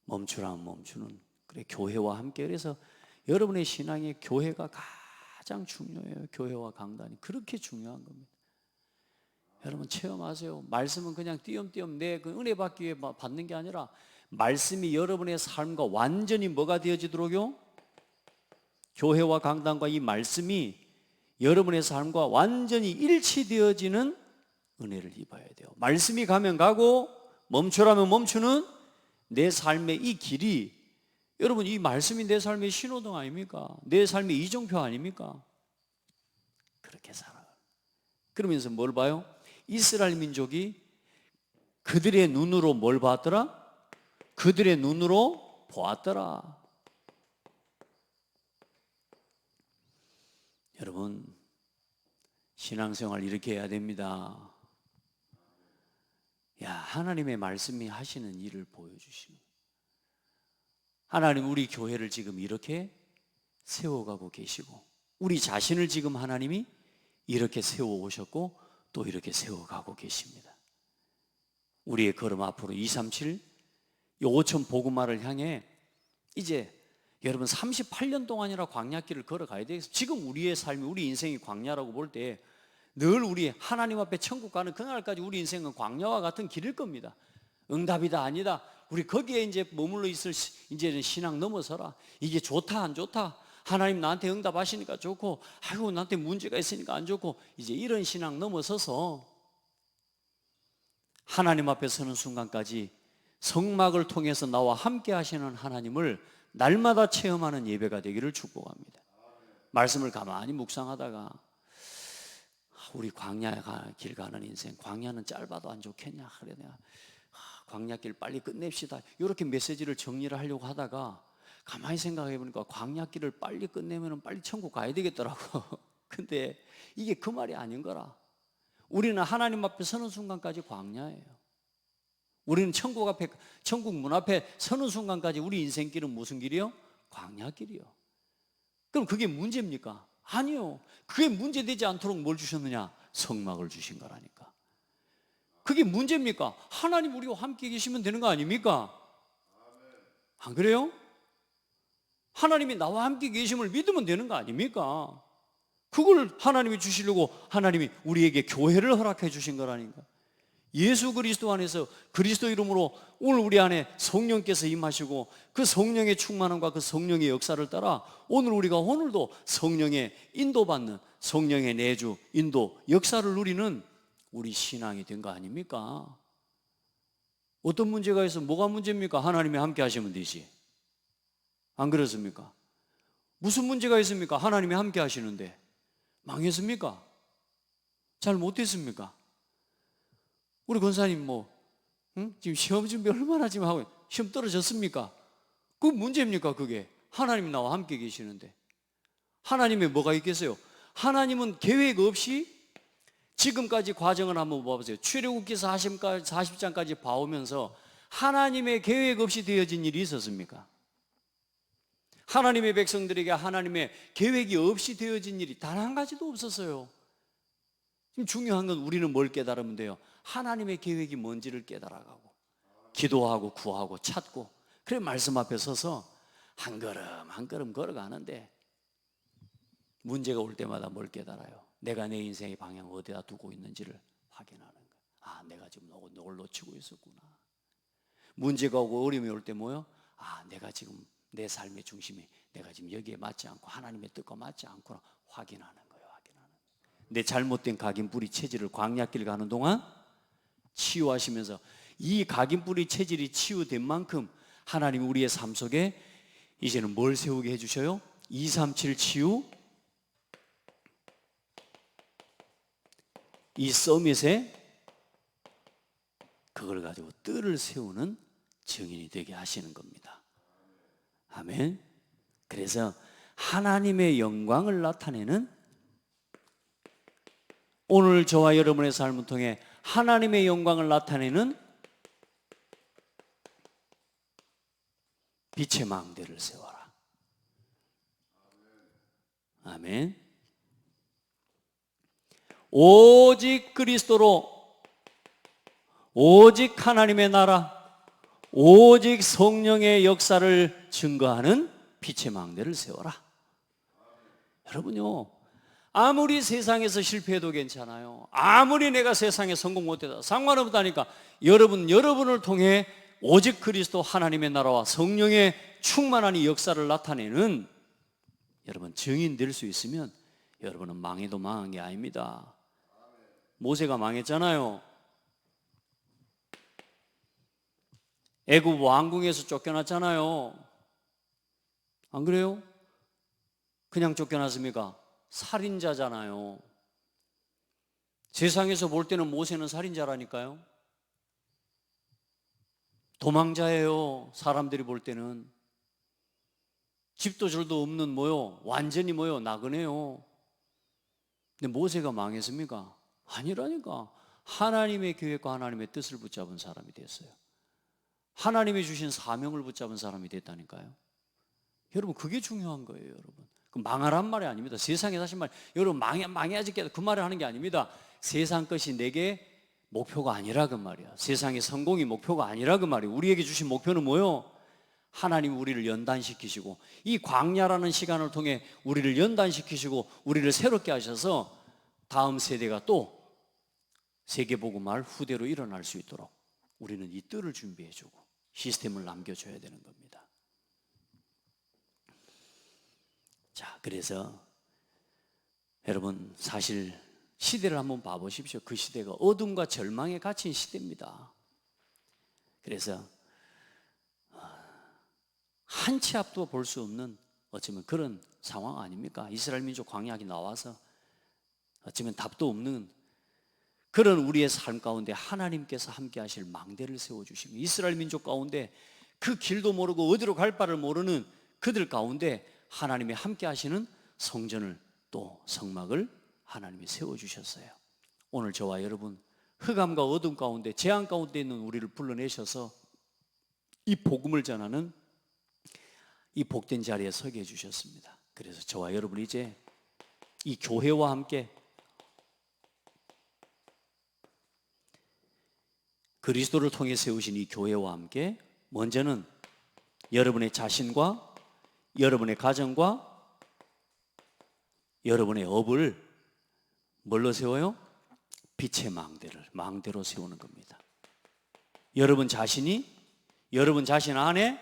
멈추라 하면 멈추는. 그래, 교회와 함께. 그래서 여러분의 신앙에 교회가 가장 중요해요. 교회와 강단이 그렇게 중요한 겁니다. 여러분 체험하세요. 말씀은 그냥 띄엄띄엄 내 그 은혜 받기 위해 받는 게 아니라 말씀이 여러분의 삶과 완전히 뭐가 되어지도록요? 교회와 강단과 이 말씀이 여러분의 삶과 완전히 일치되어지는 은혜를 입어야 돼요. 말씀이 가면 가고 멈추라면 멈추는 내 삶의 이 길이, 여러분 이 말씀이 내 삶의 신호등 아닙니까? 내 삶의 이정표 아닙니까? 그렇게 살아요. 그러면서 뭘 봐요? 이스라엘 민족이 그들의 눈으로 뭘 봤더라? 그들의 눈으로 보았더라. 여러분 신앙생활 이렇게 해야 됩니다. 야, 하나님의 말씀이 하시는 일을 보여주시는, 하나님 우리 교회를 지금 이렇게 세워가고 계시고 우리 자신을 지금 하나님이 이렇게 세워오셨고 또 이렇게 세워가고 계십니다. 우리의 걸음 앞으로 237 5천 복음화를 향해 이제 여러분 38년 동안이나 광야길을 걸어가야 되겠어요. 지금 우리의 삶이, 우리 인생이 광야라고 볼 때 늘 우리 하나님 앞에 천국 가는 그날까지 우리 인생은 광야와 같은 길일 겁니다. 응답이다 아니다, 우리 거기에 이제 머물러 있을 이제는 신앙 넘어서라. 이게 좋다 안 좋다, 하나님 나한테 응답하시니까 좋고 아이고 나한테 문제가 있으니까 안 좋고, 이제 이런 신앙 넘어서서 하나님 앞에 서는 순간까지 성막을 통해서 나와 함께 하시는 하나님을 날마다 체험하는 예배가 되기를 축복합니다. 말씀을 가만히 묵상하다가 우리 광야 길 가는 인생, 광야는 짧아도 안 좋겠냐, 그래 내가 광야길 빨리 끝냅시다 이렇게 메시지를 정리를 하려고 하다가 가만히 생각해 보니까 광야길을 빨리 끝내면 빨리 천국 가야 되겠더라고. 근데 이게 그 말이 아닌 거라. 우리는 하나님 앞에 서는 순간까지 광야예요. 우리는 천국 앞에, 천국 문 앞에 서는 순간까지 우리 인생길은 무슨 길이요? 광야길이요. 그럼 그게 문제입니까? 아니요. 그게 문제되지 않도록 뭘 주셨느냐? 성막을 주신 거라니까. 그게 문제입니까? 하나님 우리와 함께 계시면 되는 거 아닙니까? 안 그래요? 하나님이 나와 함께 계심을 믿으면 되는 거 아닙니까? 그걸 하나님이 주시려고 하나님이 우리에게 교회를 허락해 주신 거라니까. 예수 그리스도 안에서 그리스도 이름으로 오늘 우리 안에 성령께서 임하시고 그 성령의 충만함과 그 성령의 역사를 따라 오늘 우리가 오늘도 성령의 인도받는, 성령의 내주, 인도, 역사를 누리는 우리 신앙이 된 거 아닙니까? 어떤 문제가 있어? 뭐가 문제입니까? 하나님이 함께 하시면 되지. 안 그렇습니까? 무슨 문제가 있습니까? 하나님이 함께 하시는데 망했습니까? 잘 못했습니까? 우리 권사님 지금 시험 준비 얼마나 지금 하고 시험 떨어졌습니까? 그 문제입니까? 그게 하나님이 나와 함께 계시는데 하나님의 뭐가 있겠어요? 하나님은 계획 없이 지금까지 과정을 한번 봐보세요. 출애굽기서 40장까지 봐오면서 하나님의 계획 없이 되어진 일이 있었습니까? 하나님의 백성들에게 하나님의 계획이 없이 되어진 일이 단 한 가지도 없었어요. 지금 중요한 건 우리는 뭘 깨달으면 돼요? 하나님의 계획이 뭔지를 깨달아가고 기도하고 구하고 찾고 그래 말씀 앞에 서서 한 걸음 한 걸음 걸어가는데 문제가 올 때마다 뭘 깨달아요? 내가 내 인생의 방향을 어디다 두고 있는지를 확인하는 거예요. 아, 내가 지금 이걸 놓치고 있었구나. 문제가 오고 어려움이 올 때 뭐요? 아, 내가 지금 내 삶의 중심이 내가 지금 여기에 맞지 않고 하나님의 뜻과 맞지 않구나 확인하는 거예요. 확인하는 거예요. 내 잘못된 각인뿌리 체질을 광야길 가는 동안 치유하시면서 이 각인뿌리 체질이 치유된 만큼 하나님이 우리의 삶 속에 이제는 뭘 세우게 해주셔요? 237 치유 이 서밋에 그걸 가지고 뜰을 세우는 증인이 되게 하시는 겁니다. 아멘. 그래서 하나님의 영광을 나타내는 오늘 저와 여러분의 삶을 통해 하나님의 영광을 나타내는 빛의 망대를 세워라. 아멘. 오직 그리스도로 오직 하나님의 나라 오직 성령의 역사를 증거하는 빛의 망대를 세워라. 여러분요, 아무리 세상에서 실패해도 괜찮아요. 아무리 내가 세상에 성공 못해도 상관없다니까. 여러분을 통해 오직 그리스도 하나님의 나라와 성령의 충만한 이 역사를 나타내는 여러분 증인 될 수 있으면 여러분은 망해도 망한 게 아닙니다. 모세가 망했잖아요. 애굽 왕궁에서 쫓겨났잖아요. 안 그래요? 그냥 쫓겨났습니까? 살인자잖아요. 세상에서 볼 때는 모세는 살인자라니까요. 도망자예요. 사람들이 볼 때는. 집도 절도 없는 뭐요? 완전히 뭐요? 나그네요. 근데 모세가 망했습니까? 아니라니까. 하나님의 계획과 하나님의 뜻을 붙잡은 사람이 됐어요. 하나님이 주신 사명을 붙잡은 사람이 됐다니까요. 여러분 그게 중요한 거예요. 여러분 그 망하란 말이 아닙니다. 세상에 사실 말 여러분 망해야지 그 말을 하는 게 아닙니다. 세상 것이 내게 목표가 아니라 그 말이야. 세상의 성공이 목표가 아니라 그 말이야. 우리에게 주신 목표는 뭐요? 하나님 우리를 연단시키시고 이 광야라는 시간을 통해 우리를 연단시키시고 우리를 새롭게 하셔서 다음 세대가 또 세계복음화를 후대로 일어날 수 있도록 우리는 이 뜰을 준비해주고 시스템을 남겨줘야 되는 겁니다. 자, 그래서 여러분 사실 시대를 한번 봐보십시오. 그 시대가 어둠과 절망에 갇힌 시대입니다. 그래서 한 치 앞도 볼 수 없는 어쩌면 그런 상황 아닙니까? 이스라엘 민족 광야에 나와서 어쩌면 답도 없는 그런 우리의 삶 가운데 하나님께서 함께 하실 망대를 세워주시고 이스라엘 민족 가운데 그 길도 모르고 어디로 갈 바를 모르는 그들 가운데 하나님이 함께 하시는 성전을 또 성막을 하나님이 세워주셨어요. 오늘 저와 여러분 흑암과 어둠 가운데 재앙 가운데 있는 우리를 불러내셔서 이 복음을 전하는 이 복된 자리에 서게 해주셨습니다. 그래서 저와 여러분 이제 이 교회와 함께 그리스도를 통해 세우신 이 교회와 함께 먼저는 여러분의 자신과 여러분의 가정과 여러분의 업을 뭘로 세워요? 빛의 망대로 세우는 겁니다. 여러분 자신이 여러분 자신 안에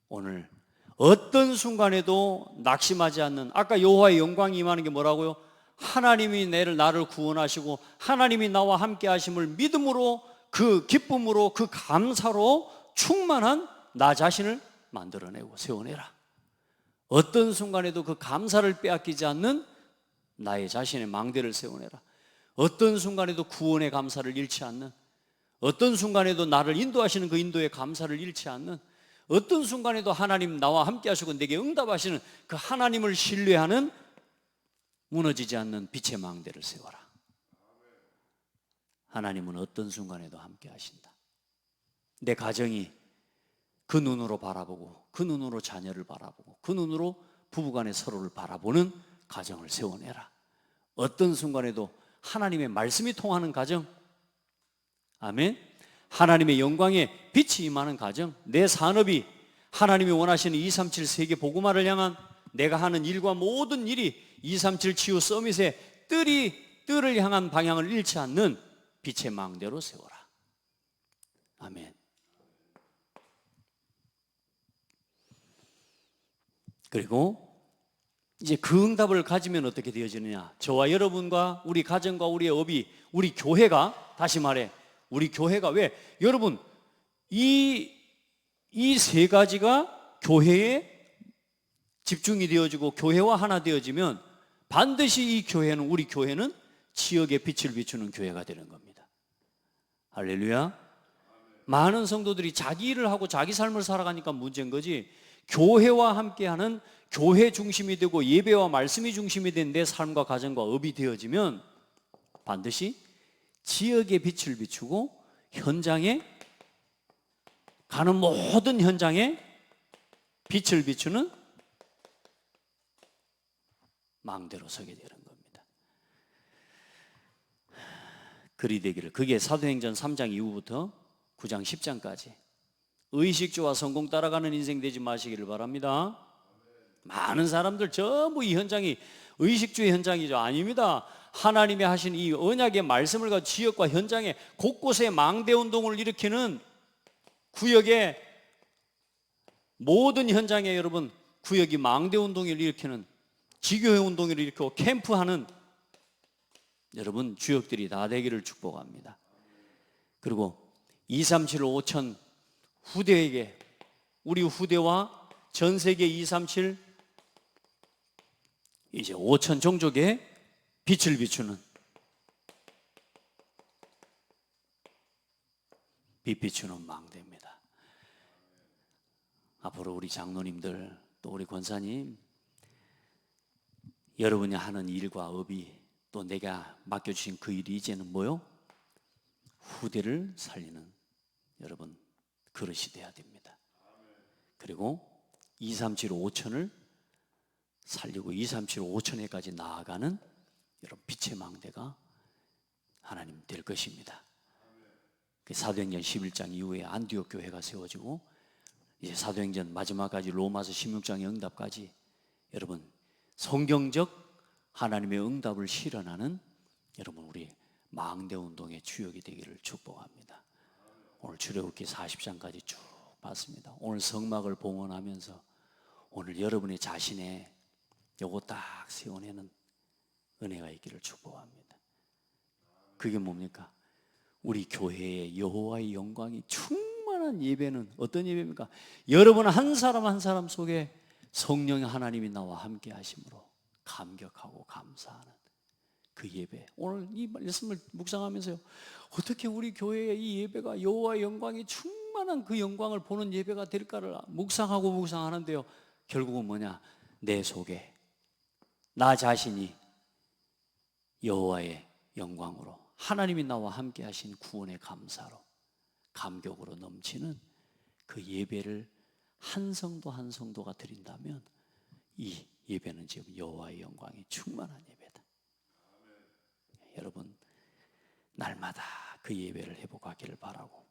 오늘 어떤 순간에도 낙심하지 않는 아까 여호와의 영광이 임하는 게 뭐라고요? 하나님이 나를 구원하시고 하나님이 나와 함께 하심을 믿음으로 그 기쁨으로 그 감사로 충만한 나 자신을 만들어내고 세워내라. 어떤 순간에도 그 감사를 빼앗기지 않는 나의 자신의 망대를 세워내라. 어떤 순간에도 구원의 감사를 잃지 않는 어떤 순간에도 나를 인도하시는 그 인도에 감사를 잃지 않는, 어떤 순간에도 하나님 나와 함께 하시고 내게 응답하시는 그 하나님을 신뢰하는 무너지지 않는 빛의 망대를 세워라. 하나님은 어떤 순간에도 함께 하신다. 내 가정이 그 눈으로 바라보고, 그 눈으로 자녀를 바라보고, 그 눈으로 부부간의 서로를 바라보는 가정을 세워내라. 어떤 순간에도 하나님의 말씀이 통하는 가정, 아멘. 하나님의 영광에 빛이 임하는 가정, 내 산업이 하나님이 원하시는 237 세계 복음화를 향한 내가 하는 일과 모든 일이 237 치유 서밋의 뜰을 향한 방향을 잃지 않는 빛의 망대로 세워라. 아멘. 그리고 이제 그 응답을 가지면 어떻게 되어지느냐? 저와 여러분과 우리 가정과 우리의 업이, 우리 교회가, 다시 말해 우리 교회가, 왜? 여러분 이 세 가지가 교회에 집중이 되어지고 교회와 하나 되어지면 반드시 이 교회는, 우리 교회는 지역에 빛을 비추는 교회가 되는 겁니다. 할렐루야. 많은 성도들이 자기 일을 하고 자기 삶을 살아가니까 문제인 거지, 교회와 함께하는, 교회 중심이 되고 예배와 말씀이 중심이 된 내 삶과 가정과 업이 되어지면 반드시 지역에 빛을 비추고 현장에, 가는 모든 현장에 빛을 비추는 망대로 서게 되는 겁니다. 그리 되기를. 그게 사도행전 3장 이후부터 9장 10장까지 의식주와 성공 따라가는 인생 되지 마시기를 바랍니다. 많은 사람들 전부 이 현장이 의식주의 현장이죠. 아닙니다. 하나님이 하신 이 언약의 말씀을 가지고 지역과 현장에 곳곳에 망대 운동을 일으키는, 구역의 모든 현장에 여러분 구역이 망대 운동을 일으키는, 지교회 운동을 일으키고 캠프하는 여러분 주역들이 다 되기를 축복합니다. 그리고 237 5천 후대에게, 우리 후대와 전 세계 237 이제 5천 종족에 빛을 비추는, 빛 비추는 망대입니다. 앞으로 우리 장로님들, 또 우리 권사님, 여러분이 하는 일과 업이, 또 내가 맡겨주신 그 일이 이제는 뭐요? 후대를 살리는 여러분 그릇이 돼야 됩니다. 그리고 237 5천을 살리고 237 5천에까지 나아가는 여러분 빛의 망대가 하나님 될 것입니다. 사도행전 11장 이후에 안디옥 교회가 세워지고, 이제 사도행전 마지막까지 로마서 16장의 응답까지 여러분 성경적 하나님의 응답을 실현하는 여러분 우리 망대 운동의 주역이 되기를 축복합니다. 오늘 출애굽기 40장까지 쭉 봤습니다. 오늘 성막을 봉헌하면서 오늘 여러분의 자신의 요거 딱 세워내는 은혜가 있기를 축복합니다. 그게 뭡니까? 우리 교회의 여호와의 영광이 충만한 예배는 어떤 예배입니까? 여러분 한 사람 한 사람 속에 성령의 하나님이 나와 함께 하심으로 감격하고 감사하는 그 예배. 오늘 이 말씀을 묵상하면서요, 어떻게 우리 교회의 이 예배가 여호와의 영광이 충만한 그 영광을 보는 예배가 될까를 묵상하고 묵상하는데요, 결국은 뭐냐? 내 속에 나 자신이 여호와의 영광으로, 하나님이 나와 함께 하신 구원의 감사로, 감격으로 넘치는 그 예배를 한 성도 한 성도가 드린다면 이 예배는 지금 여호와의 영광이 충만한 예배다. 여러분 날마다 그 예배를 회복하기를 바라고,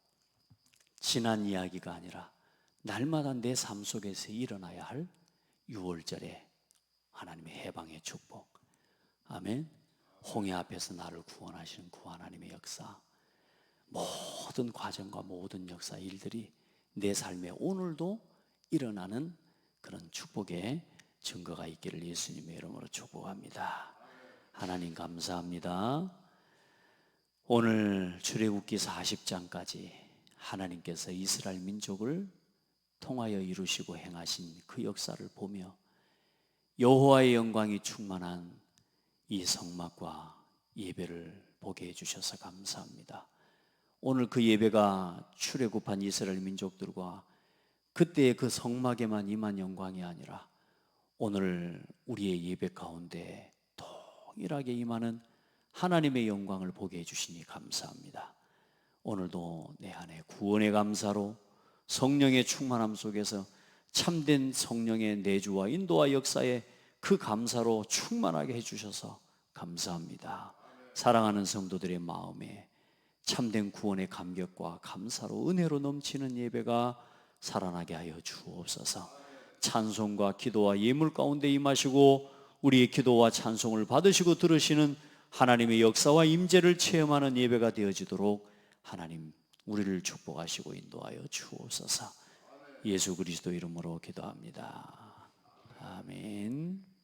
지난 이야기가 아니라 날마다 내 삶 속에서 일어나야 할 6월절에 하나님의 해방의 축복, 아멘. 홍해 앞에서 나를 구원하시는 그 하나님의 역사, 모든 과정과 모든 역사 일들이 내 삶에 오늘도 일어나는 그런 축복의 증거가 있기를 예수님의 이름으로 축복합니다. 하나님 감사합니다. 오늘 출애굽기 40장까지 하나님께서 이스라엘 민족을 통하여 이루시고 행하신 그 역사를 보며 여호와의 영광이 충만한 이 성막과 예배를 보게 해주셔서 감사합니다. 오늘 그 예배가 출애굽한 이스라엘 민족들과 그때의 그 성막에만 임한 영광이 아니라 오늘 우리의 예배 가운데 동일하게 임하는 하나님의 영광을 보게 해주시니 감사합니다. 오늘도 내 안에 구원의 감사로 성령의 충만함 속에서 참된 성령의 내주와 인도와 역사에 그 감사로 충만하게 해주셔서 감사합니다. 사랑하는 성도들의 마음에 참된 구원의 감격과 감사로 은혜로 넘치는 예배가 살아나게 하여 주옵소서. 찬송과 기도와 예물 가운데 임하시고 우리의 기도와 찬송을 받으시고 들으시는 하나님의 역사와 임재를 체험하는 예배가 되어지도록 하나님 우리를 축복하시고 인도하여 주옵소서. 예수 그리스도 이름으로 기도합니다. 아멘.